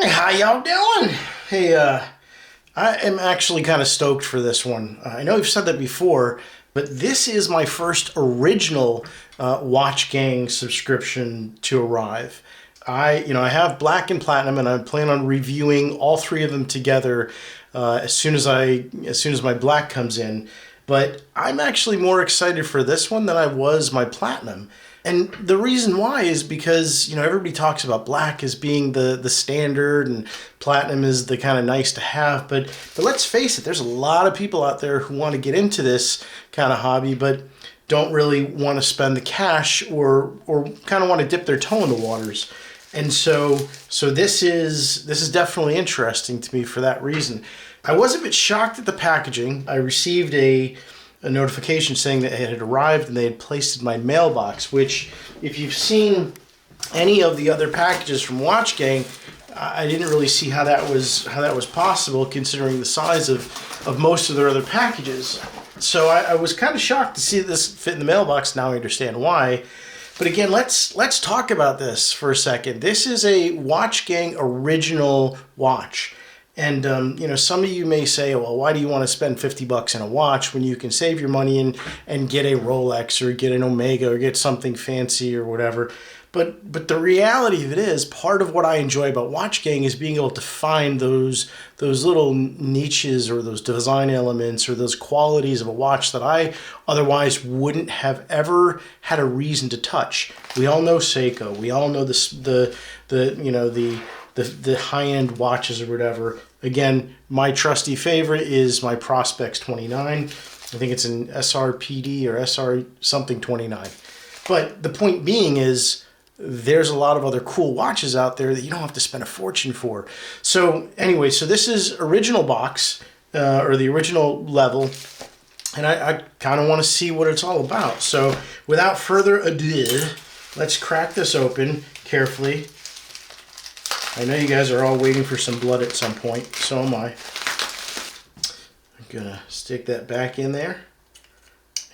Hey, how y'all doing? Hey, I am actually kind of stoked for this one. I know I've said that before, but this is my first original Watch Gang subscription to arrive. I have Black and Platinum, and I plan on reviewing all three of them together as soon as my Black comes in. But I'm actually more excited for this one than I was my Platinum. And the reason why is because, everybody talks about Black as being the standard and Platinum is the kind of nice to have. But let's face it, there's a lot of people out there who want to get into this kind of hobby, but don't really want to spend the cash or kind of want to dip their toe in the waters. And so this is definitely interesting to me for that reason. I was a bit shocked at the packaging. I received a notification saying that it had arrived and they had placed it in my mailbox, which, if you've seen any of the other packages from Watch Gang, I didn't really see how that was possible considering the size of most of their other packages. So I was kind of shocked to see this fit in the mailbox. Now I understand why. But again, let's talk about this for a second. This is a Watch Gang original watch. And, some of you may say, well, why do you want to spend $50 in a watch when you can save your money and get a Rolex or get an Omega or get something fancy or whatever? But the reality of it is, part of what I enjoy about Watch Gang is being able to find those little niches or those design elements or those qualities of a watch that I otherwise wouldn't have ever had a reason to touch. We all know Seiko. We all know the high-end watches or whatever. Again, my trusty favorite is my Prospex 29. I think it's an SRPD or SR something 29. But the point being is, there's a lot of other cool watches out there that you don't have to spend a fortune for. So anyway, so this is original box, or the original level, and I kind of want to see what it's all about. So without further ado, let's crack this open carefully. I know you guys are all waiting for some blood at some point. So am I. I'm going to stick that back in there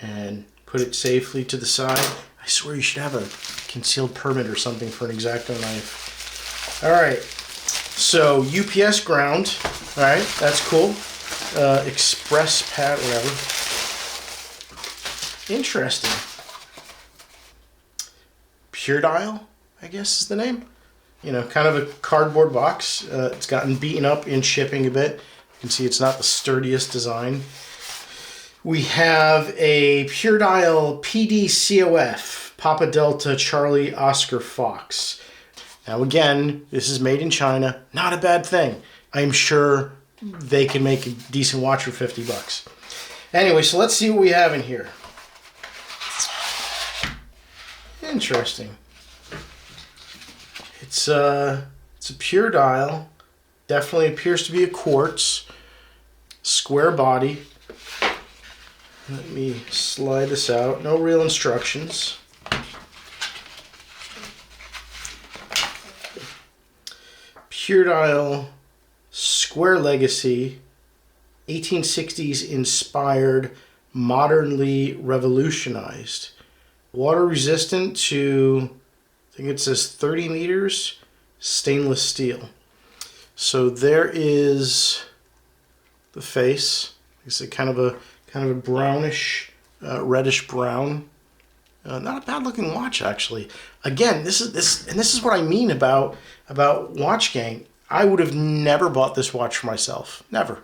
and put it safely to the side. I swear you should have a concealed permit or something for an X-Acto knife. All right. So UPS ground. All right. That's cool. Express pad, whatever. Interesting. Puredial, I guess is the name. Kind of a cardboard box. It's gotten beaten up in shipping a bit. You can see it's not the sturdiest design. We have a Puredial PDCOF, Papa Delta Charlie Oscar Fox. Now again, this is made in China. Not a bad thing. I'm sure they can make a decent watch for $50. Anyway, so let's see what we have in here. Interesting. It's a Puredial. Definitely appears to be a quartz. Square body. Let me slide this out. No real instructions. Puredial Square Legacy. 1860s inspired, modernly revolutionized. Water resistant to, I think it says 30 meters, stainless steel. So there is the face. It's a kind of a brownish, reddish brown. Not a bad looking watch, actually. Again, this is what I mean about Watch Gang. I would have never bought this watch for myself. Never.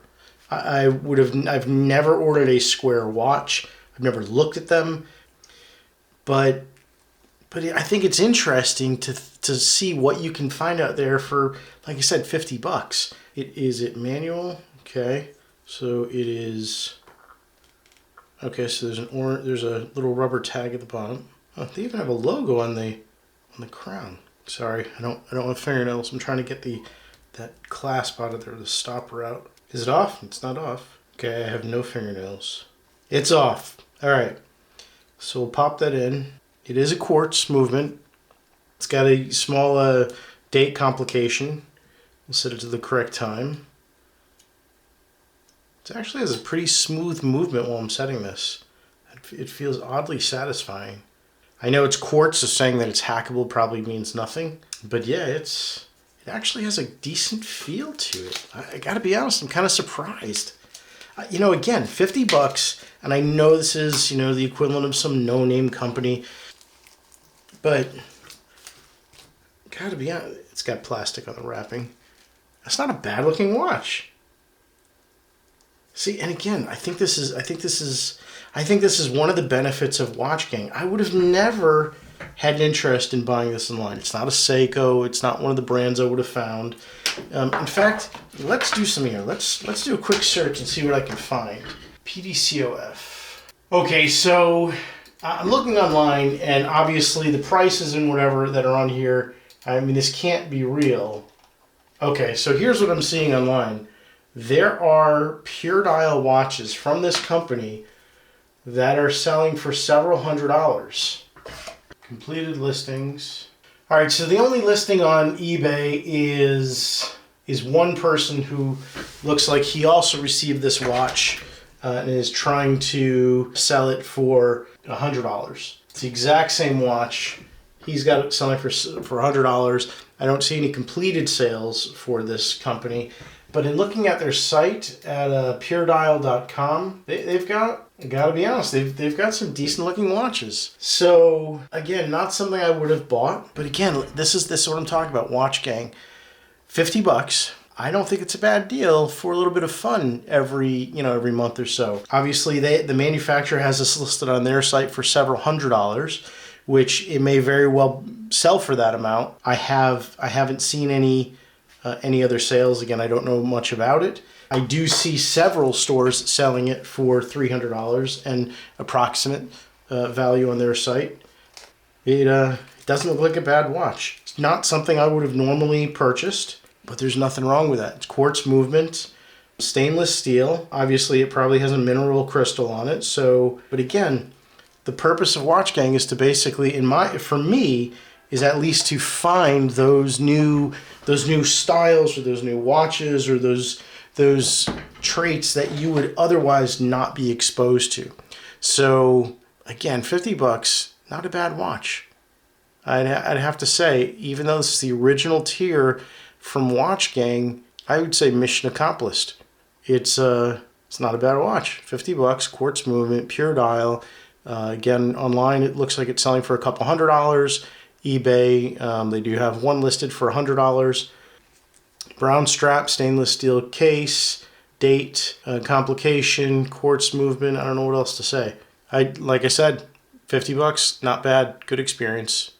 I've never ordered a square watch. I've never looked at them. But I think it's interesting to see what you can find out there for, like I said, $50. Is it manual? Okay, so it is. Okay, so there's a little rubber tag at the bottom. Oh, they even have a logo on the crown. Sorry, I don't have fingernails. I'm trying to get that clasp out of there, the stopper out. Is it off? It's not off. Okay, I have no fingernails. It's off. All right. So we'll pop that in. It is a quartz movement. It's got a small date complication. We'll set it to the correct time. It actually has a pretty smooth movement while I'm setting this. It feels oddly satisfying. I know it's quartz, so saying that it's hackable probably means nothing. But yeah, it it actually has a decent feel to it. I gotta be honest, I'm kind of surprised. You know, again, 50 bucks, and I know this is, you know, the equivalent of some no-name company, but gotta be honest, it's got plastic on the wrapping. That's not a bad looking watch. See, and again, I think this is one of the benefits of Watch Gang. I would have never had an interest in buying this online. It's not a Seiko. It's not one of the brands I would have found. In fact, let's do some here. Let's do a quick search and see what I can find. PDCOF. Okay, so I'm looking online, and obviously the prices and whatever that are on here, I mean, this can't be real. Okay, so here's what I'm seeing online. There are Puredial watches from this company that are selling for several $100s. Completed listings. All right, so the only listing on eBay is one person who looks like he also received this watch and is trying to sell it for $100. It's the exact same watch. He's got it selling for $100. I don't see any completed sales for this company. But in looking at their site at puredial.com, they've got, I gotta be honest, they've got some decent looking watches. So again, not something I would have bought, but again, this is what I'm talking about. Watch Gang, 50 bucks. I don't think it's a bad deal for a little bit of fun every month or so. Obviously, the manufacturer has this listed on their site for several $100s, which it may very well sell for that amount. I haven't seen any other sales. Again, I don't know much about it. I do see several stores selling it for $300 and approximate value on their site. It doesn't look like a bad watch. It's not something I would have normally purchased, but there's nothing wrong with that. It's quartz movement, stainless steel. Obviously, it probably has a mineral crystal on it. So, but again, the purpose of Watch Gang is to basically, for me, is at least to find those new styles or those new watches or those traits that you would otherwise not be exposed to. So again, 50 bucks, not a bad watch. I'd have to say, even though this is the original tier from Watch Gang, I would say mission accomplished. It's not a bad watch. 50 bucks, quartz movement, Puredial. Again, online it looks like it's selling for a couple $100. eBay, they do have one listed for $100. Brown strap, stainless steel case, date, complication, quartz movement. I don't know what else to say. Like I said, 50 bucks, not bad, good experience.